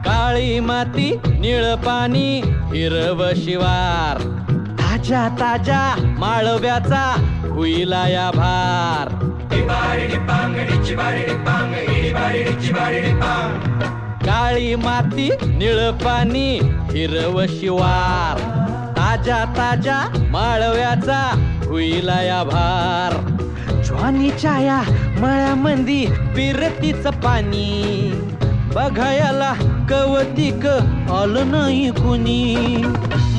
काळी माती निळ पाणी हिरव शिवार ताजा ताजा माळव्याचा हुईला या भार काळी माती निळ पाणी हिरव शिवार ताजा ताजा माळव्याचा हुईला या भार ज्वानीच्या या मळ्यामंदी पिरतीच पाणी बघायला कवतिक आलं नाही कुणी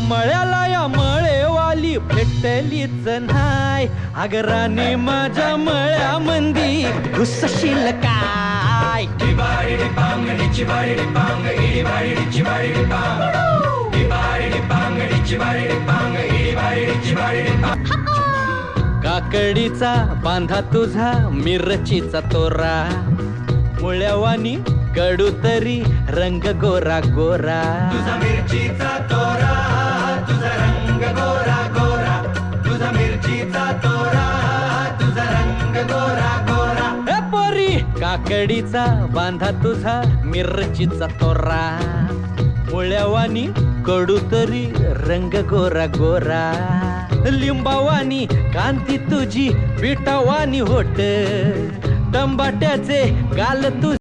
मळ्याला या मळेवाली भेटलीच नाय अगराने माझ्या मळ्यामंदी घुसशील काय काकडीचा बांधा तुझा मिरचीचा तोरा मुळ्यावानी कडू तरी रंग गोरा गोरा तुझा मिरचीचा तोरा तुझा रंग गोरा गोरा तुझा मिरचीचा तोरा तुझा रंग गोरा गोरा ए पोरी काकडीचा बांधा तुझा मिरचीचा तोरा मुळ्यावानी कडू तरी रंग गोरा गोरा लिंबावानी कांती तुझी पिठावानी होट टंबाट्याचे गाल तुझ